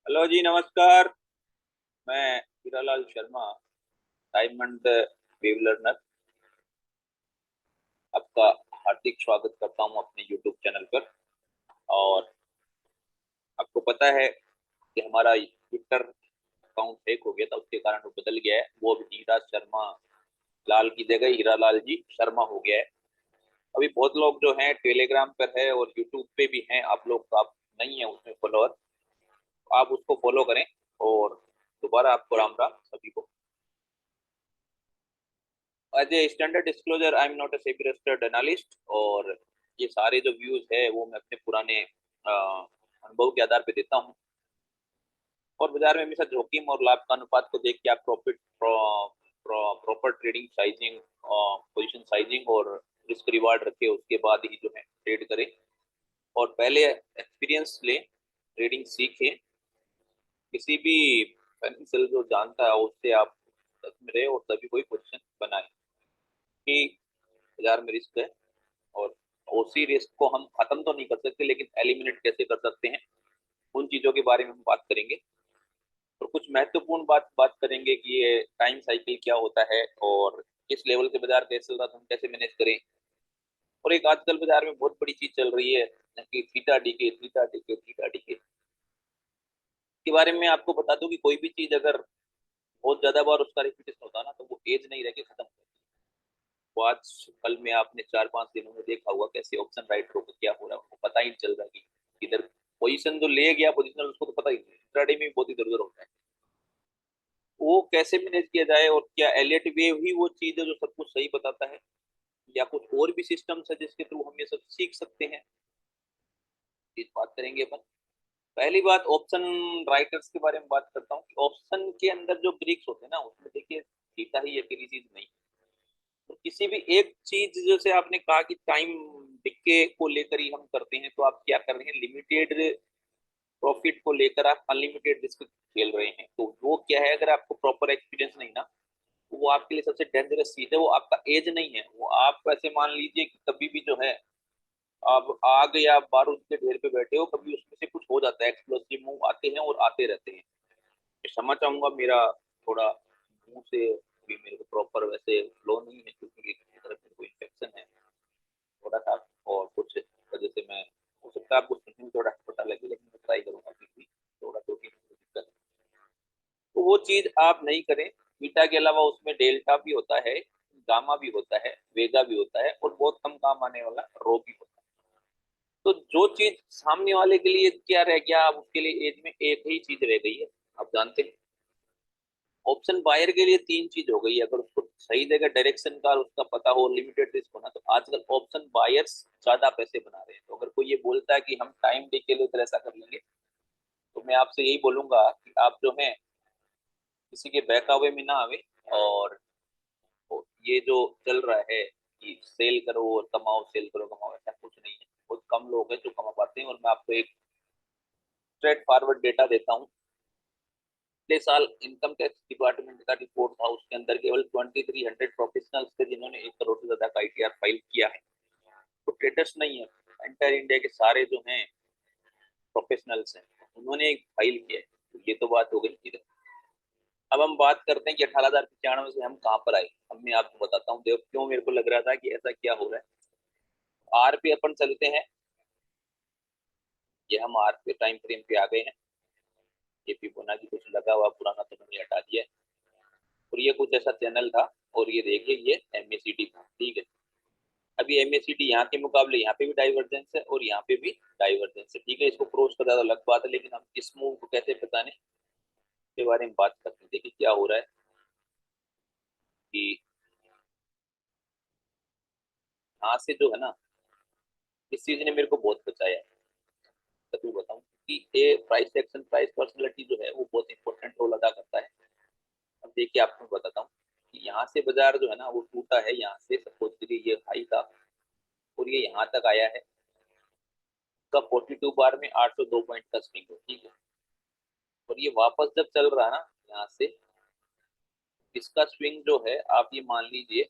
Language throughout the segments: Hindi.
हेलो जी, नमस्कार। मैं Hiralal Sharma, diamond wave learner, आपका हार्दिक स्वागत करता हूं अपने यूट्यूब चैनल पर। और आपको पता है कि हमारा ट्विटर अकाउंट हैक हो गया था, उसके कारण वो बदल गया है। वो अब हीरा शर्मा लाल की जगह हीरालाल जी शर्मा हो गया है। अभी बहुत लोग जो हैं टेलीग्राम पर है और यूट्यूब पे भी हैं। आप लोग, आप नहीं है उसमें फॉलोअर, आप उसको फॉलो करें। और दोबारा आपको राम राम सभी को। As a standard disclosure, I am not a SEBI registered analyst. और ये सारे जो व्यूज है वो मैं अपने पुराने अनुभव के आधार पे देता हूँ। और बाजार में हमेशा जोखिम और लाभ का अनुपात को देख के आप proper trading sizing, position sizing और रिस्क रिवार्ड रखे, उसके बाद ही जो है ट्रेड करें। और पहले एक्सपीरियंस लें, ट्रेडिंग सीखें। किसी भी फाइनेंशियल जो जानता है उससे आप टच में रहे और तभी कोई पोजीशन बनाए कि बाजार में रिस्क है। और उसी रिस्क को हम खत्म तो नहीं कर सकते, लेकिन एलिमिनेट कैसे कर सकते हैं, उन चीजों के बारे में हम बात करेंगे। और कुछ महत्वपूर्ण बात करेंगे कि ये टाइम साइकिल क्या होता है और किस लेवल से बाजार कैसे चल रहा है, हम कैसे मैनेज करें। और एक आजकल बाजार में बहुत बड़ी चीज चल रही है कि theta DK, theta DK, theta DK के बारे में आपको बता दूं कि कोई भी चीज अगर बहुत ज्यादा बार उसका रिपीटेशन होता है ना, तो वो एज नहीं रह के खत्म हो जाती है। वो आज कल में आपने 4-5 दिनों में देखा होगा कैसे ऑप्शन राइटरों को क्या हो रहा है, उनको पता ही नहीं चल रहा कि इधर पोजीशन जो ले गया पोजीशनल, उसको तो पता ही नहीं। इंट्राडे में बहुत इधर उधर होता है। वो कैसे मैनेज किया जाए, और क्या एलियट वेव ही वो चीज है जो सब कुछ सही बताता है, या कुछ और भी सिस्टम्स है जिसके थ्रू हम ये सब सीख सकते हैं, इस बात करेंगे अपन। पहली बात, ऑप्शन राइटर्स के बारे में बात करता हूँ। ऑप्शन के अंदर जो ब्रिक्स होते हैं ना, उसमें देखिए सीता ही अकेली चीज नहीं। तो किसी भी एक चीज, जैसे आपने कहा कि टाइम डिके को लेकर ही हम करते हैं, तो आप क्या कर रहे हैं, लिमिटेड प्रॉफिट को लेकर आप अनलिमिटेड रिस्क खेल रहे हैं। तो वो क्या है, अगर आपको प्रॉपर एक्सपीरियंस नहीं ना, तो वो आपके लिए सबसे डेंजरस चीज है। वो आपका एज नहीं है, वो आप ऐसे मान लीजिए कि कभी भी जो है आप आग या बारूद के ढेर पे बैठे हो, कभी उसमें से कुछ हो जाता है, एक्सप्लोसिव मूव आते हैं और आते रहते हैं। क्षमा चाहूंगा, मेरा थोड़ा मुंह से भी मेरे को प्रॉपर वैसे फ्लो नहीं है, क्योंकि एक तरफ मेरे को इन्फेक्शन है थोड़ा सा। और कुछ वजह से मैं, हो सकता है आपको सुनने में थोड़ा पता लगे, लेकिन मैं ट्राई करूंगा कि भी थोड़ा तो भी दिक्कत है। तो वो चीज आप नहीं करें। बीटा के अलावा उसमें डेल्टा भी होता है, गामा भी होता है, वेगा भी होता है, और बहुत कम काम आने वाला रो भी होता है। तो जो चीज सामने वाले के लिए क्या रह गया, अब उसके लिए एज में एक ही चीज रह गई है, आप जानते हैं। ऑप्शन बायर के लिए तीन चीज हो गई है, अगर उसको सही जगह डायरेक्शन का उसका पता हो, लिमिटेड रिस्क होना, तो आजकल ऑप्शन बायर्स ज्यादा पैसे बना रहे हैं। तो अगर कोई ये बोलता है कि हम टाइम डे के लिए तो ऐसा कर लेंगे, तो मैं आपसे यही बोलूंगा कि आप जो है किसी के बहकावे में ना आवे। और ये जो चल रहा है कि सेल करो और कमाओ, सेल करो कमाओ, ऐसा कुछ नहीं है। बहुत कम लोग हैं जो कमा पाते हैं। और मैं आपको एक स्ट्रेट फॉरवर्ड डेटा देता हूँ। पिछले साल इनकम टैक्स डिपार्टमेंट का रिपोर्ट था, उसके अंदर केवल 2300 प्रोफेशनल्स थे जिन्होंने 1 करोड़ से ज्यादा का आईटीआर फाइल किया है। तो ट्रेडर्स नहीं है, एंटायर इंडिया के सारे जो हैं प्रोफेशनल्स हैं, उन्होंने एक फाइल किया है। तो ये तो बात हो गई इधर। अब हम बात करते हैं कि 18,095 से हम कहाँ पर आए। अब मैं आपको बताता हूँ देव, क्यों मेरे को लग रहा था कि ऐसा क्या हो रहा है। आर पे अपन चलते हैं। ये हम आर पे टाइम फ्रेम पे आ गए हैं। ये फिबोनाची कुछ लगा हुआ पुराना तो मैंने हटा दिया है। और ये कुछ ऐसा चैनल था। और ये देखिए, ये एमएसीडी था, ठीक है। अभी एमएसीडी यहाँ के मुकाबले यहाँ पे भी डाइवर्जेंस है और यहाँ पे भी डाइवर्जेंस है, ठीक है। इसको क्रॉस कर ज्यादा अलग बात है, लेकिन हम इस मूव को कैसे पहचाने के बारे में बात करते हैं। देखिए क्या हो रहा है कि यहाँ से जो है ना, इस चीज ने मेरे को बहुत बचाया है। तभी बताऊं कि ये प्राइस एक्शन, प्राइस पर्सनैलिटी जो है वो बहुत इंपॉर्टेंट रोल अदा करता है। अब देखिए आपको बताता हूँ कि यहाँ से बाजार जो है ना वो टूटा है। यहाँ से सपोज करिए ये हाई था और ये यहाँ तक आया है। का 42 बार में 802 पॉइंट का स्विंग है, ठीक है। और ये वापस जब चल रहा है ना यहाँ से, इसका स्विंग जो है आप ये मान लीजिए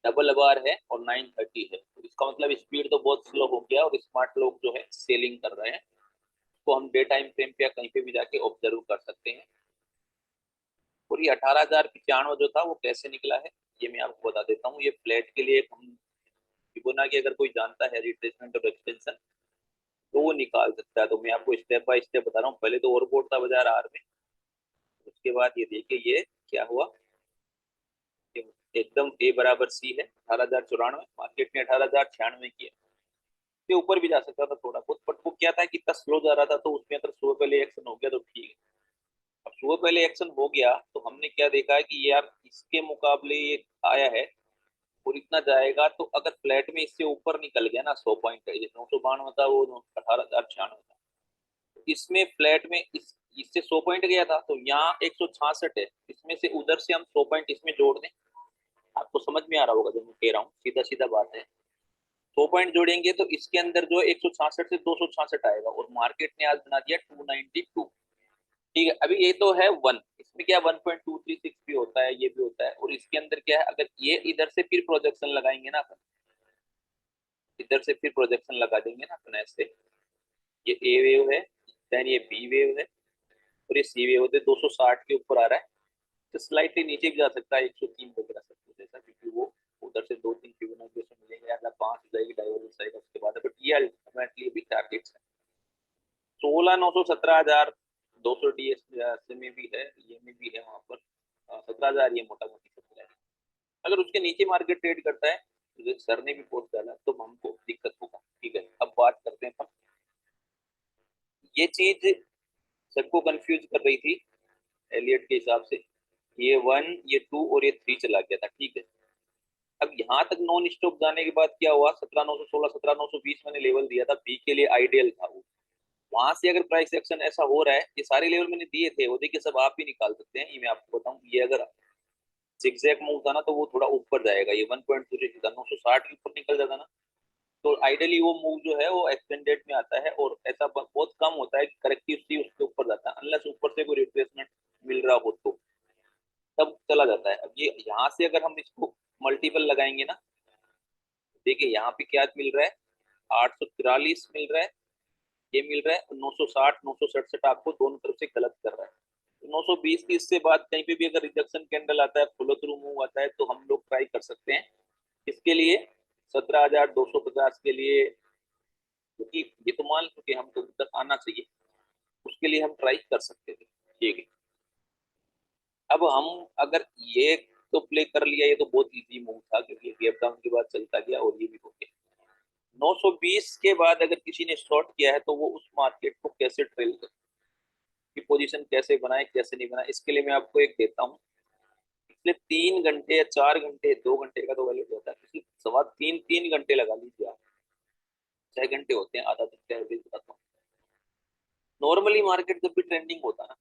डबल बार है और 930 है। तो इसका मतलब स्पीड तो बहुत स्लो हो गया और स्मार्ट लोग जो है सेलिंग कर रहे हैं। उसको हम डे टाइम फ्रेम पे या कहीं पे भी जाके ऑब्जर्व कर सकते हैं। और ये 18,095 जो था वो कैसे निकला है ये मैं आपको बता देता हूँ। ये फ्लैट के लिए हम फिबोनाची अगर कोई जानता है रिट्रेसमेंट और एक्सटेंशन तो वो निकाल सकता है। तो मैं आपको स्टेप बाय स्टेप बता रहा हूँ। पहले तो ओवरबोट था बाजार आर में, उसके बाद ये देखिए ये क्या हुआ, ये एकदम ए बराबर सी है 18,094, मार्केट ने 18,096 किया। के ऊपर भी जा सकता था थोड़ा बहुत, बट वो क्या था कि इतना स्लो जा रहा था, तो उसमें अगर सुबह पहले एक्शन हो गया तो ठीक है। अब सुबह पहले एक्शन हो गया तो हमने क्या देखा है कि ये यार इसके मुकाबले ये आया है और इतना जाएगा, तो अगर फ्लैट में इससे ऊपर निकल गया ना 100 पॉइंट, 992 था वो 18,096 था, तो इसमें फ्लैट में इससे 100 पॉइंट गया था, तो यहाँ 166 है, इसमें से उधर से हम 100 पॉइंट इसमें जोड़ दें। आपको समझ में आ रहा होगा जो मैं कह रहा हूँ, सीधा सीधा बात है। 100 पॉइंट जोड़ेंगे तो इसके अंदर जो 166 से 266 आएगा, और मार्केट ने आज बना दिया 292। ठीक है, अभी ये तो है वन, इसमें क्या 1.236 भी होता है, ये भी होता है। और इसके अंदर क्या है, अगर ये इधर से फिर प्रोजेक्शन लगाएंगे ना अपन, इधर से फिर प्रोजेक्शन लगा देंगे ना अपन ऐसे, ये ए वेव है, देन ये बी वेव है, और ये सी वेव होते 260 के ऊपर आ रहा है, तो स्लाइटली नीचे भी जा सकता है 103 वगैरह सब कुछ ऐसा, क्योंकि वो उधर से 2-3 फिबोनाची से मिलेंगे, या 5 हो जाएगी डाइवर्जेंस आएगा उसके बाद। बट ये अल्टीमेटली भी टारगेट्स है 16,900 17,200 डीएस में भी है, ये में भी है वहां पर 17,000, ये मोटा मोटी 17 है। अगर उसके नीचे मार्केट ट्रेड करता है, तो सर ने भी पोस्ट डाला, तो हमको दिक्कत होगा। ठीक है, अब बात करते हैं अपन, ये चीज सबको कंफ्यूज कर रही थी एलियट के हिसाब से, ये वन ये टू और ये थ्री चला गया था। ठीक है, अब यहाँ तक नॉन स्टॉप जाने के बाद क्या हुआ, 17,916 17,920 मैंने लेवल दिया था, बी के लिए आइडियल था वो। वहां से अगर प्राइस एक्शन ऐसा हो रहा है, ये सारे लेवल मैंने दिए थे, वो देखिए सब आप ही निकाल सकते हैं, ये मैं आपको बताऊं, ये अगर जिगजैग मूव था ना तो वो थोड़ा ऊपर जाएगा, ये 1.2 था 960 के ऊपर निकल जाता ना, तो आइडियली वो मूव जो है वो एक्सटेंडेड में आता है, और ऐसा बहुत कम होता है कि करेक्टिव सी उसके ऊपर जाता है, अनलेस ऊपर से कोई रिट्रेसमेंट मिल रहा हो तो तब चला जाता है। अब ये यहाँ से अगर हम इसको मल्टीपल लगाएंगे ना, देखिए यहाँ पे क्या मिल रहा है, 843 मिल रहा है, ये मिल रहा है 960 967 आपको दोनों तरफ से गलत कर रहा है। तो 920 की इससे बाद कहीं पे भी अगर रिजेक्शन कैंडल आता है, फॉलो थ्रू मूव आता है, तो हम लोग ट्राई कर सकते हैं इसके लिए 17,250 के लिए, क्योंकि ये तो मान लो कि हम तो तक आना चाहिए, उसके लिए हम ट्राई कर सकते थे। ठीक है, अब हम अगर ये तो प्ले कर लिया, ये तो बहुत इजी मूव था, क्योंकि गैप डाउन के बाद चलता गया और ये भी हो गया। 920 के बाद अगर किसी ने शॉर्ट किया है तो वो उस मार्केट को कैसे ट्रेल करे, की पोजीशन कैसे बनाए कैसे नहीं बनाए, इसके लिए मैं आपको एक देता हूँ। पिछले 3 घंटे या 4 घंटे, 2 घंटे का तो वैलिड होता है, पिछले सवा 3-3 घंटे लगा लीजिए आप, 6 घंटे होते हैं, आधा दिन का एवरेज बताता हूँ। नॉर्मली मार्केट जब भी ट्रेंडिंग होता है ना,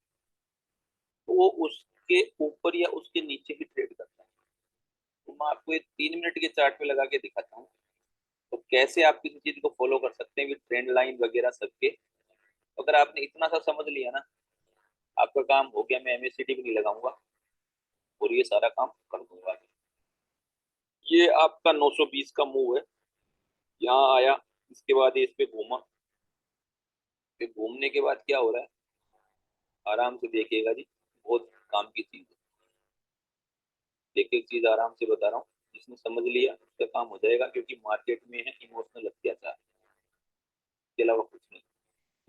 तो वो उसके ऊपर या उसके नीचे ही ट्रेड करता है। तो मैं आपको एक 3 मिनट के चार्ट पे लगा के दिखाता हूँ, तो कैसे आप किसी चीज को फॉलो कर सकते हैं विद ट्रेंड लाइन वगैरह सबके। तो अगर आपने इतना सा समझ लिया ना, आपका काम हो गया, मैं एमएससीडी भी नहीं लगाऊंगा और ये सारा काम कर दूंगा। ये आपका 920 का मूव है, यहाँ आया, इसके बाद ये इस पे घूमा, फिर घूमने के बाद क्या हो रहा है, आराम से देखिएगा जी, बहुत काम की चीज है। एक एक चीज आराम से बता रहा हूँ, जिसने समझ लिया उसका काम हो जाएगा, क्योंकि मार्केट में है इमोशनल अत्याचार, इसके अलावा कुछ नहीं।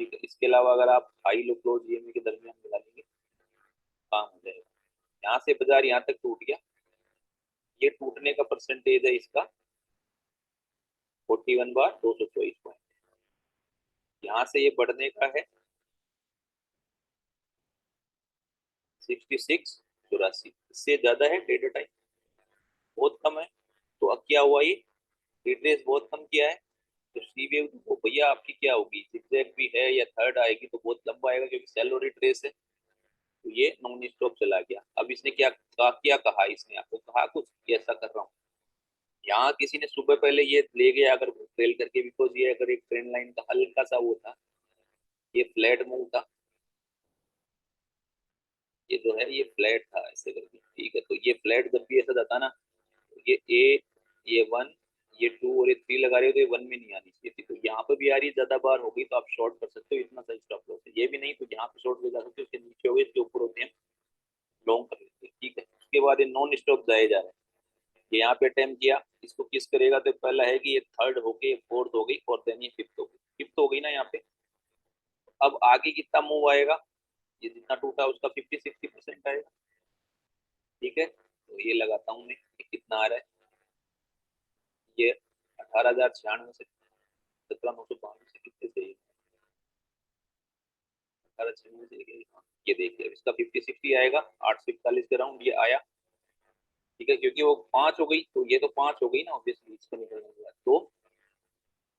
ठीक है, इसके अलावा अगर आप हाई लो क्लोज ईएमए के दरमियान मिला लेंगे, काम हो जाएगा। यहाँ से बाजार यहाँ तक टूट गया, ये टूटने का परसेंटेज है इसका 41/224 पॉइंट, यहाँ से ये बढ़ने का है 66 84, इससे ज्यादा है डेटा टाइम, बहुत कम है। तो अब क्या हुआ, ये रिट्रेस बहुत कम किया है, तो सी वेव तो भैया आपकी क्या होगी, जिगजैग भी है या थर्ड आएगी तो बहुत लंबा आएगा, क्योंकि सेल और रिट्रेस है। तो ये नॉन स्टॉप चला गया। अब इसने क्या कहा, इसने आपको कहा कुछ कि ऐसा कर रहा हूँ, यहाँ किसी ने सुबह पहले ये ले गया अगर ट्रेल करके, बिकॉज ये अगर एक ट्रेंड लाइन का हल्का सा वो था, ये फ्लैट मूव था, ये जो है ये फ्लैट था ऐसे करके। ठीक है, तो ये फ्लैट जब भी ऐसा जाता ना, तो ये ए, ये वन, ये 2 और ये 3 लगा रहे हो तो ये 1 में नहीं आनी चाहिए थी, तो यहाँ पे भी आ रही है, ज्यादा बार हो गई तो आप शॉर्ट कर सकते हो, इतना सही स्टॉप लॉस है। ये भी नहीं तो यहाँ पे शॉर्ट ले जा सकते हो, इसके नीचे हो गए, इसके ऊपर होते हैं लॉन्ग कर लेते हैं, ठीक है। उसके बाद ये नॉन स्टॉप जाए जा रहा है, ये यहाँ पे अटेम्प्ट किया, इसको किस करेगा तो पहला है कि ये थर्ड हो गई, फोर्थ हो गई और देन ये फिफ्थ हो गई, फिफ्थ हो गई ना यहाँ पे। अब आगे कितना मूव आएगा, ये जितना टूटा उसका 50-60% आएगा, ठीक है। तो ये लगाता हूँ मैं, ये कितना आ रहा है, ये 18,096 से 17,992 से कितने से, 18,96 से ये देखिए इसका 50-60 आएगा, 841 के राउंड ये आया, ठीक है। क्योंकि वो 5 हो गई तो ये तो 5 हो गई ना ऑब्वियसली, इसका निकलने के बाद तो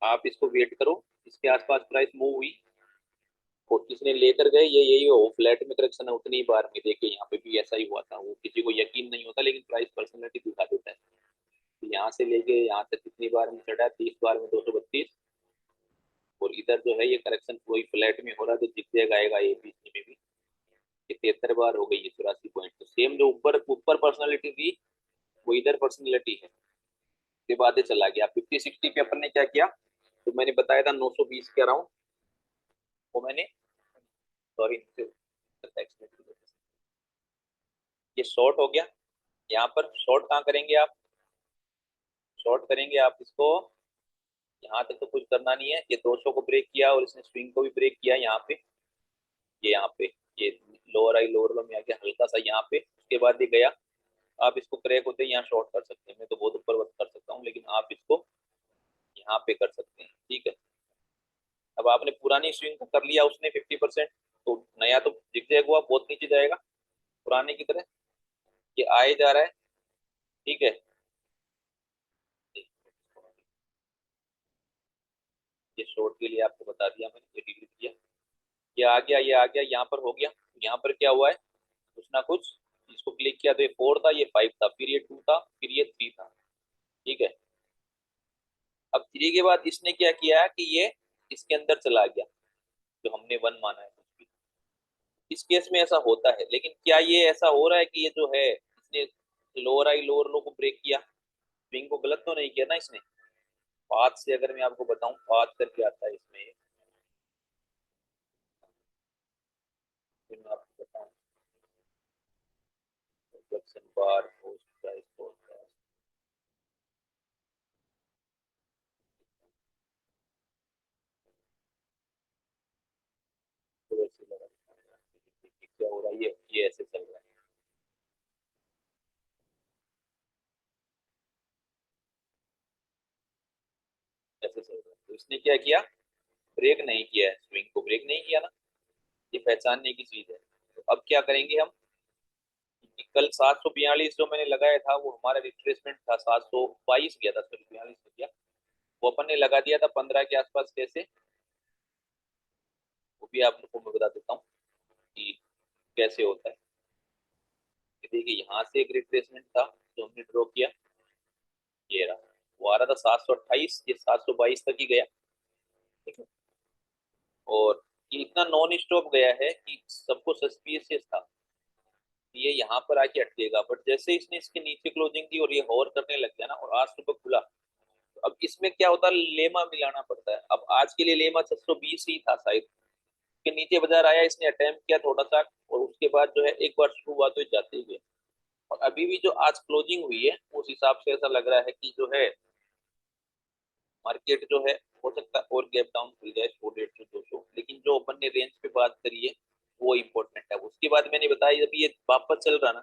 आप इसको वेट करो, इसके आसपास प्राइस मूव हुई और किसने लेकर गए, ये यही हो फ्लैट में करेक्शन है उतनी बार में, देखिए यहाँ पे भी ऐसा ही हुआ था, वो किसी को यकीन नहीं होता लेकिन प्राइस पर्सनैलिटी दिखा देता है। तो यहाँ से लेके यहाँ तक कितनी बार में चढ़ा, 30 बार में 232, और इधर जो है ये करेक्शन कोई फ्लैट में हो रहा है तो दिख जाएगा, आएगा ये बीच में भी, ये 73 बार हो गई है, 84 पॉइंट, तो सेम जो ऊपर ऊपर पर्सनैलिटी थी वो इधर पर्सनैलिटी है। उसके बाद ये चला गया 50-60 पे, अपन ने क्या किया, तो मैंने बताया था 920 के अराउंड, वो मैंने, सॉरी ये शॉर्ट हो गया। यहाँ पर शॉर्ट कहाँ करेंगे आप, शॉर्ट करेंगे आप इसको, यहाँ तक तो कुछ करना नहीं है, ये 200 को ब्रेक किया और इसने स्विंग को भी ब्रेक किया यहाँ पे, ये यहाँ पे, ये लोअर आई लोअर लो में आ गया हल्का सा यहाँ पे, उसके बाद ये गया। आप इसको क्रैक होते हैं यहाँ शॉर्ट कर सकते हैं, मैं तो बहुत ऊपर कर सकता हूँ, लेकिन आप इसको यहाँ पे कर सकते हैं, ठीक है। अब आपने पुरानी स्विंग को कर लिया उसने 50%, तो नया तो दिख जाएगा, वो बहुत नीचे जाएगा पुराने की तरह, ये आए जा रहा है, ठीक है। ये शॉर्ट के लिए आपको बता दिया मैंने, ये डिलीट किया, ये आ गया, ये आ गया, यहाँ पर हो गया। यहाँ पर क्या हुआ है, कुछ ना कुछ, इसको क्लिक किया तो ये 4 था, ये 5 था, फिर ये 2 था, फिर ये 3 था, ठीक है। अब 3 के बाद इसने क्या किया कि ये इसके अंदर चला गया, जो हमने 1 माना है कुछ भी, इस केस में ऐसा होता है। लेकिन क्या ये ऐसा हो रहा है कि ये जो है इसने लोअर आई लोअर लो को ब्रेक किया, स्विंग को गलत तो नहीं किया ना इसने। पाथ से अगर मैं आपको बताऊं, पाथ करके आता है इसमें, फिर मैं आपको बताऊं, रिफ्लेक्शन बार पोस्ट प्राइस फोरकास्ट, तो ऐसे लगा क्या हो रहा है, ये ऐसे चल रहा है, ऐसे चल रहा है। तो इसने क्या किया, ब्रेक नहीं किया है, स्विंग को ब्रेक नहीं किया ना, ये पहचानने की चीज है। तो अब क्या करेंगे हम, कि कल 742 जो मैंने लगाया था वो हमारा रिट्रेसमेंट था, 722 गया था, सॉरी 42 हो गया, वो अपन ने लगा दिया था 15 के आसपास, कैसे, वो भी आप लोगों को मैं बता देता हूँ कि कैसे होता है। ये देखिए यहाँ से एक रिट्रेसमेंट था जो हमने ड्रॉ किया, ये रहा, वो आ रहा था 728, ये 722 तक ही गया, ठीक है। और ये इतना नॉन स्टॉप गया है कि सबको सस्पिशियस था ये यहाँ पर आके अटकेगा, बट जैसे इसने इसके नीचे क्लोजिंग दी और ये होवर करने लग गया ना, और आज सुबह खुला, तो अब इसमें क्या होता है, लेमा मिलाना पड़ता है। अब आज के लिए लेमा 620 ही था शायद, के नीचे बाजार आया, इसने अटेम्प्ट किया थोड़ा सा, और उसके बाद जो है एक बार शुरू हुआ तो ये जाते ही गए। और अभी भी जो आज क्लोजिंग हुई है उस हिसाब से ऐसा लग रहा है कि जो है मार्केट जो है, हो सकता है और गैप डाउन खुल जाए 100, 150, 200, लेकिन जो अपन ने रेंज पे बात करी है वो इम्पोर्टेंट है। उसके बाद मैंने बताया अभी ये वापस चल रहा ना,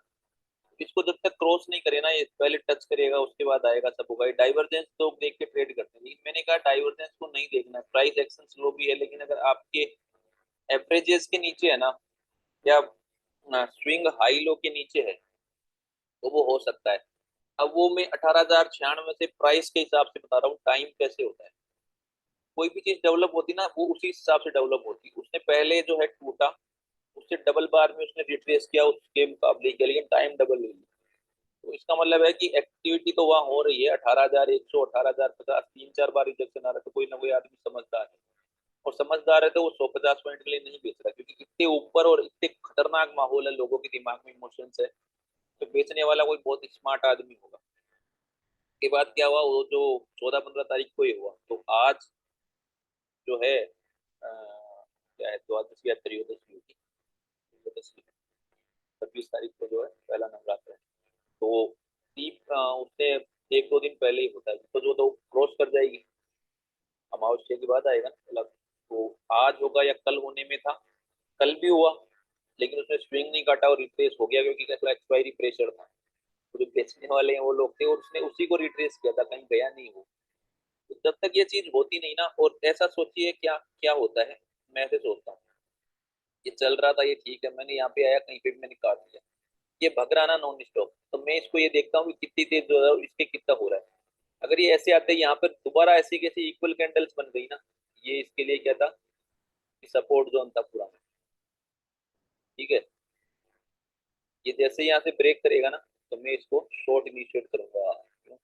इसको जब तक क्रॉस नहीं करे ना, ये पहले टच करेगा उसके बाद आएगा, सब होगा। डाइवर्जेंस तो देख के ट्रेड करते हैं, लेकिन मैंने कहा डाइवर्जेंस को नहीं देखना है, प्राइस एक्शन स्लो भी है, लेकिन अगर आपके एवरेजेस के नीचे है ना, या स्विंग हाई लो के नीचे है, तो वो हो सकता है। अब वो मैं 18,096 से प्राइस के हिसाब से बता रहा हूँ, टाइम कैसे होता है, कोई भी चीज डेवलप होती ना वो उसी हिसाब से डेवलप होती। उसने पहले जो है टूटा, उससे डबल बार में उसने रिट्रेस किया, उसके मुकाबले किया, लेकिन टाइम डबल ले लिया। तो इसका मतलब है कि एक्टिविटी तो वहां हो रही है, 18,100, 18,050, 3-4 बार रिजेक्शन आ रहा है, तो कोई ना कोई आदमी समझदार है, और समझदार है तो वो 150 पॉइंट के लिए नहीं बेच रहा, क्योंकि इतने ऊपर और इतने खतरनाक माहौल है, लोगों के दिमाग में इमोशंस है, तो बेचने वाला कोई बहुत स्मार्ट आदमी होगा। के बाद क्या हुआ, वो जो 14-15 तारीख को ही हुआ, तो आज जो है क्या है, द्वादशी या त्रयोदशी होगी, त्रयोदशी, 26 तारीख को जो है पहला नवरात्र है। तो दीप उससे 1-2 दिन पहले ही होता है, तो जो तो क्रॉस कर जाएगी, अमावस्या के बाद आएगा ना पहला। तो आज होगा या कल होने में था, कल भी हुआ, लेकिन उसने स्विंग नहीं काटा और रिट्रेस हो गया, क्योंकि कैसा एक्सपायरी प्रेशर था। तो जो बेचने वाले हैं वो लोग थे, और उसने उसी को रिट्रेस किया था, कहीं गया नहीं वो। तो जब तक ये चीज होती नहीं ना, और ऐसा सोचिए क्या क्या होता है, मैं ऐसे सोचता हूँ, ये चल रहा था, ये ठीक है, मैंने यहाँ पे आया, कहीं पे भी मैंने काट दिया, ये भग रहा ना नॉन स्टॉप, तो मैं इसको ये देखता हूँ कि कितनी तेज जो है इसके कितना हो रहा है। अगर ये ऐसे आते यहाँ पर दोबारा ऐसी कैसी इक्वल कैंडल्स बन गई ना, ये इसके लिए क्या था, सपोर्ट जोन था पूरा, ठीक है। ये जैसे यहाँ से ब्रेक करेगा ना, तो मैं इसको शॉर्ट इनिशिएट करूंगा,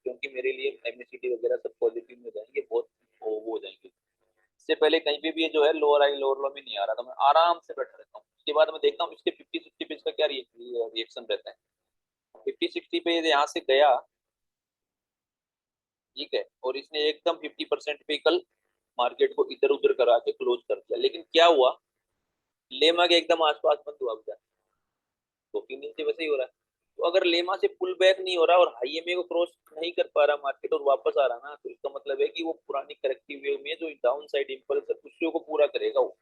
क्योंकि मेरे लिए एमएसीडी वगैरह सब पॉजिटिव में जाएंगे, बहुत वो हो जाएंगे। इससे पहले कहीं पे भी ये जो है लोअर आई लोअर लो में नहीं आ रहा था, मैं आराम से बैठा रहता हूँ। उसके बाद मैं देखता हूँ इसके 50-60 पे इसका क्या रिएक्शन रहता है। 50-60 पे ये यहाँ से गया, ठीक है, और इसने एकदम 50% पे कल मार्केट को इधर उधर करा के क्लोज कर दिया। लेकिन क्या हुआ, लेमा के एकदम आसपास बंद हुआ गया, 2-3 दिन से वैसे ही हो रहा है। तो अगर लेमा से पुल बैक नहीं हो रहा और हाईएमए को क्रॉस नहीं कर पा रहा मार्केट और वापस आ रहा ना, तो इसका मतलब है कि वो पुरानी करेक्टिव वेव में जो डाउन साइड इंपल्स है उसी को पूरा करेगा वो।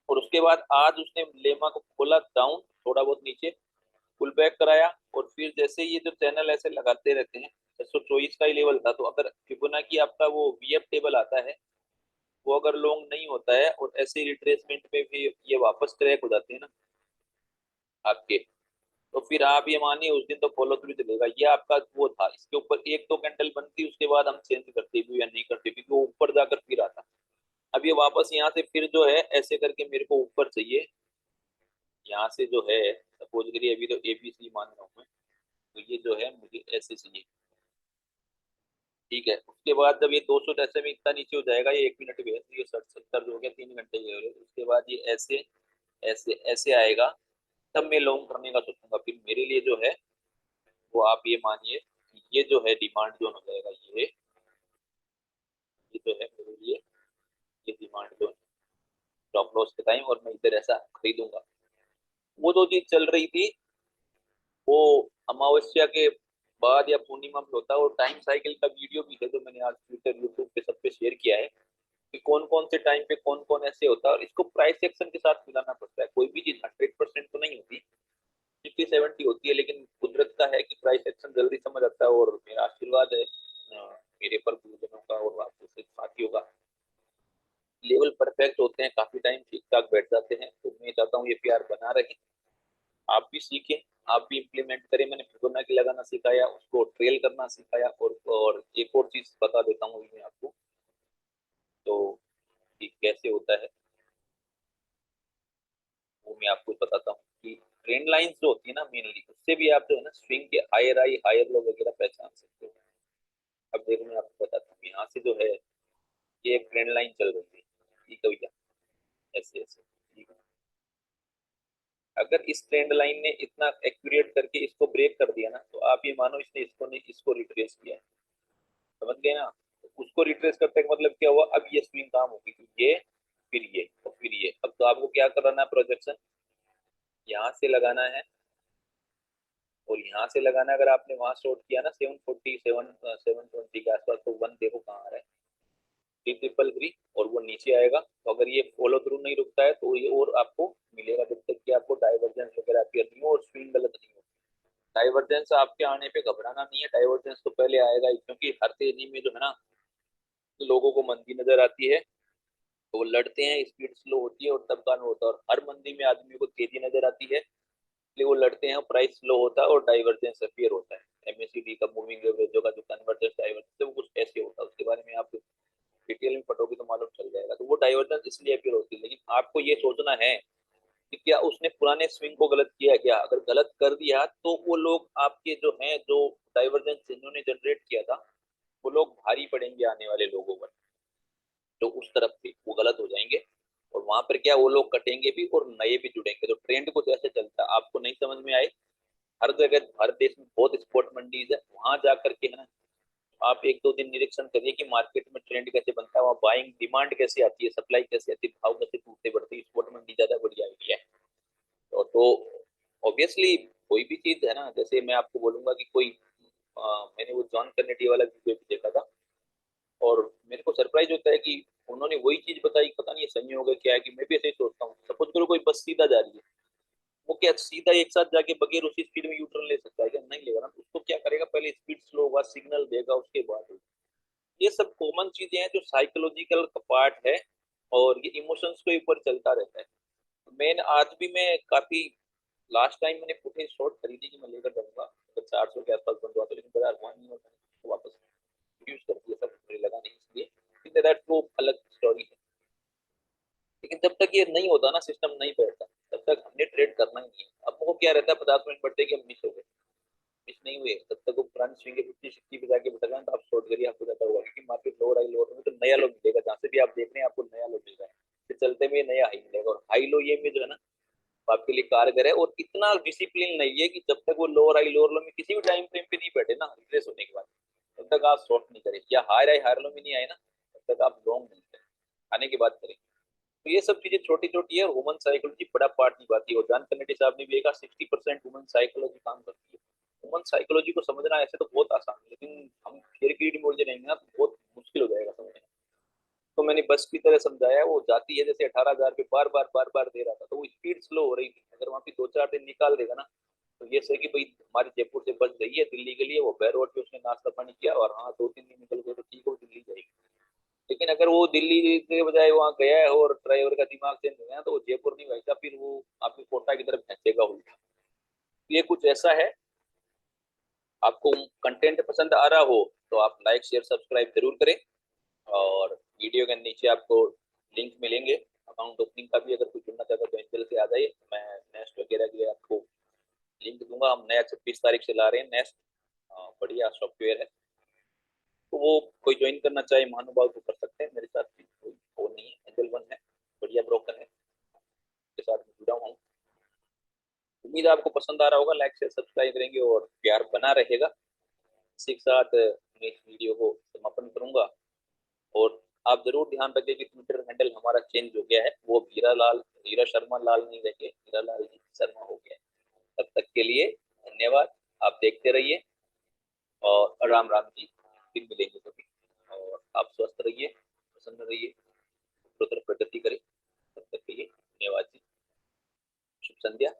और उसके बाद आज उसने लेमा को खोला डाउन, थोड़ा बहुत नीचे पुल बैक कराया, और फिर जैसे ये जो चैनल ऐसे लगाते रहते हैं, 624 का ही लेवल था, तो अगर फिबोनाची आपका वो वीएफ टेबल आता है, वो अगर लॉन्ग नहीं होता है और ऐसे रिट्रेसमेंट में भी ये वापस क्रैक हो जाते हैं ना आपके, तो फिर आप ये मानिए उस दिन तो फॉलो थ्रू चलेगा। ये आपका वो था, इसके ऊपर 1-2 कैंडल बनती, उसके बाद हम चेंज करते भी या नहीं करते, क्योंकि वो ऊपर जाकर फिर आता। अब ये वापस यहाँ से फिर जो है ऐसे करके मेरे को ऊपर चाहिए, यहाँ से जो है सपोज करिए, अभी तो एबीसी मान रहा हूँ मैं, तो ये जो है मुझे ऐसे चाहिए, ठीक है। उसके बाद जब ये 200 ऐसे में इतना नीचे हो जाएगा, ये 1 मिनट भी है, तो ये 60-70 हो गया, 3 घंटे ये हो रहे, उसके बाद ये ऐसे ऐसे ऐसे आएगा, तब मैं लॉन्ग करने का सोचूंगा। फिर मेरे लिए जो है वो आप ये मानिए कि ये जो है डिमांड जोन हो जाएगा, ये जो है मेरे लिए ये डिमांड जोन, स्टॉप लॉस के टाइम, और मैं इधर ऐसा खरीदूंगा। वो जो चीज चल रही थी वो अमावस्या के बाद या पूर्णिमा में होता है, और टाइम साइकिल का वीडियो भी है जो मैंने आज ट्विटर यूट्यूब पे सब पे शेयर किया है, कि कौन कौन से टाइम पे कौन कौन ऐसे होता है, और इसको प्राइस एक्शन के साथ मिलाना पड़ता है। कोई भी चीज 100% तो नहीं होती, 50-70 होती है, लेकिन कुदरत का है कि प्राइस एक्शन जल्दी समझ आता है, और मेरा आशीर्वाद है मेरे पर गुरुजनों का और आप जैसे साथियों का, लेवल परफेक्ट होते हैं, काफी टाइम ठीक ठाक बैठ जाते हैं। तो मैं चाहता हूँ ये प्यार बना रहे, आप भी सीखें, आप भी इम्प्लीमेंट करें। मैंने फिबोनाची लगाना सिखाया, उसको ट्रेल करना सिखाया, और एक और चीज बता देता हूँ मैं आपको, तो कि कैसे होता है वो मैं आपको बताता हूँ। कि ट्रेंड लाइंस जो होती है ना मेनली, उससे भी आप जो है ना स्विंग के हायर हाई हायर लो वगैरह पहचान सकते हो। अब देखो मैं आपको बताता हूँ, यहाँ से जो है ये एक ट्रेंड लाइन चल रही है, ठीक है भैया, ऐसे ऐसे, ठीक है। अगर इस ट्रेंड लाइन ने इतना एक्यूरेट करके इसको ब्रेक कर दिया ना, तो आप ये मानो इसने इसको नहीं इसको रिट्रेस किया है, समझ गए ना। तो उसको रिट्रेस करने का मतलब क्या हुआ, अब ये स्विंग काम होगी, तो ये फिर ये और फिर ये। अब तो आपको क्या कराना है, प्रोजेक्शन यहाँ से लगाना है, और यहाँ से लगाना है। अगर आपने वहां शॉर्ट किया ना 747 720 के आसपास, तो वन देखो कहाँ आ रहा है, 333, और वो नीचे आएगा। तो अगर ये फॉलो थ्रू नहीं रुकता है तो ये और आपको मिलेगा, जब तक कि आपको डाइवर्जेंस वगैरह अपीयर नहीं हो और स्विंग गलत नहीं हो। डाइवर्जेंस आपके आने पे घबराना नहीं है, डाइवर्जेंस तो पहले आएगा ही, क्योंकि हर तेजी में जो है ना लोगों को मंदी नजर आती है, तो वो लड़ते हैं, स्पीड स्लो होती है और तब कान होता है। और हर मंदी में आदमी को तेजी नजर आती है, इसलिए वो लड़ते हैं, प्राइस स्लो होता है और डाइवर्जेंस अपीयर होता है। एमएसीडी का मूविंग एवरेज का जो कन्वर्जेंस डाइवर्जेंस है वो कुछ ऐसे होता है, उसके बारे में आप डिटेल में पढ़ोगे तो मालूम चल जाएगा। तो वो डाइवर्जेंस इसलिए अपीयर होती है। लेकिन आपको ये सोचना है कि क्या उसने पुराने स्विंग को गलत किया, क्या अगर गलत कर दिया तो वो लोग आपके जो हैं, जो डाइवर्जेंस जिन्होंने जनरेट किया था, वो लोग भारी पड़ेंगे आने वाले लोगों पर, तो उस तरफ से वो गलत हो जाएंगे। और वहां पर क्या, वो लोग कटेंगे भी और नए भी जुड़ेंगे। तो ट्रेंड कुछ ऐसे चलता है, आपको नहीं समझ में आए, हर जगह भारत देश में बहुत स्पॉट मंडीज है, वहां जाकर के है ना आप एक दो दिन निरीक्षण करिए कि मार्केट में ट्रेंड कैसे बनता है, वहाँ बाइंग डिमांड कैसे आती है, सप्लाई कैसे आती है, भाव कैसे टूटते बढ़ते, स्पॉट मंडी ज्यादा बढ़िया आइडिया है। तो ऑब्वियसली कोई भी चीज है ना, जैसे मैं आपको बोलूंगा कि कोई मैंने वो जॉन कर्नेडी वाला वीडियो भी देखा था, और मेरे को सरप्राइज होता है कि उन्होंने वही चीज बताई, पता नहीं संयोग है क्या है कि मैं भी ऐसे ही सोचता हूँ। सपोज करो कोई बस सीधा जा रही है, वो क्या सीधा एक साथ जाके बगैर उसी स्पीड में यू टर्न ले सकता है क्या? नहीं लेगा ना। तो उसको क्या करेगा, पहले स्पीड स्लो होगा, सिग्नल देगा, उसके बाद होगा। ये सब कॉमन चीजें हैं जो साइकोलॉजिकल पार्ट है, और ये इमोशंस के ऊपर चलता रहता है। मैं आज भी मैं काफी लास्ट टाइम मैंने पुठे शॉर्ट खरीदी कि मैं लेकर जाऊंगा, अगर 400 के आसपास बन रहा, तो लेकिन बाजार हुआ नहीं होता, तो वापस यूज कर दिया, सब मुझे लगा नहीं इसलिए, लेकिन दैट वो अलग स्टोरी है। लेकिन जब तक ये नहीं होता ना, सिस्टम नहीं बैठता, तब तक हमने ट्रेड करना ही नहीं है। अब वो क्या रहता है, 50 मिनट बढ़ते कि हम मिस हो गए, मिस नहीं हुए, तब तक वो पुरानी स्विंग 50 60 पे जाके बैठा तो आप शॉर्ट करिए, आपको ज्यादा होगा, क्योंकि मार्केट लोअर हाई लोअर में तो नया लो मिलेगा, जहां से भी आप देख रहे हैं आपको नया लो मिल रहा है, फिर चलते में नया हाई मिलेगा, और हाई लो ये में जो है ना वो आपके लिए कारगर है। और इतना डिसिप्लिन नहीं है कि जब तक वो लोअर लो में किसी भी टाइम फ्रेम पे नहीं बैठे ना रिट्रेस होने के बाद, तब तक आप शॉर्ट नहीं करें, या हायर लो में नहीं आए ना, तब तक आप लॉन्ग नहीं करें, आने के बाद करें। तो ये सब चीजें छोटी छोटी है, ह्यूमन साइकोलॉजी बड़ा पार्ट निभाती है, और जान कनेडी साहब ने भी कहा 60% ह्यूमन साइकोलॉजी काम करती है। ह्यूमन साइकोलॉजी को समझना ऐसे तो बहुत आसान है, लेकिन हम फिर की मुड़ जाएंगे ना तो बहुत मुश्किल हो जाएगा समझना। तो मैंने बस की तरह समझाया, वो जाती है जैसे 18,000 पे बार बार दे रहा था, तो वो स्पीड स्लो हो रही थी, अगर वहां पे 2 4 दिन निकाल देगा ना, तो ये सही कि भाई हमारी जयपुर से बस गई है दिल्ली के लिए, वो बैर रोड पे उसने नाश्ता पानी किया, और हाँ 2 3 दिन निकल गए तो ठीक है, वो दिल्ली जाएगी। लेकिन अगर वो दिल्ली के बजाय वहां गया है और ड्राइवर का दिमाग चेंज हो गया, तो वो जयपुर नहीं भाई, फिर वो आपकी कोटा की तरफ भेजेगा उल्टा। ये कुछ ऐसा है। आपको कंटेंट पसंद आ रहा हो तो आप लाइक शेयर सब्सक्राइब जरूर करें, और वीडियो के नीचे आपको लिंक मिलेंगे अकाउंट ओपनिंग का भी, अगर कोई जुड़ना चाहता है तो इंस्टॉल से आ जाइए, मैं नेक्स्ट वगैरह के लिए आपको लिंक दूंगा। हम नया 26 तारीख से ला रहे हैं नेक्स्ट, बढ़िया सॉफ्टवेयर है, तो वो कोई ज्वाइन करना चाहे महानुभाव तो कर सकते हैं, मेरे साथ भी कोई वो नहीं है, एंजल वन है, बढ़िया ब्रोकर है, के साथ मैं जुड़ा हूँ। उम्मीद है आपको पसंद आ रहा होगा, लाइक शेयर सब्सक्राइब करेंगे और प्यार बना रहेगा। इसी के साथ मैं इस वीडियो को समापन करूंगा, और आप जरूर ध्यान रखें कि ट्विटर हैंडल हमारा चेंज हो गया है, वो हीरा शर्मा लाल नहीं रखे, हीरा लाल जी शर्मा हो गया है। तब तक के लिए धन्यवाद, आप देखते रहिए, और राम राम जी, फिर मिलेंगे कभी। और आप स्वस्थ रहिए, प्रसन्न रहिए, उत्तरोत्तर प्रगति करें। तब तक के लिए धन्यवाद जी, शुभ संध्या।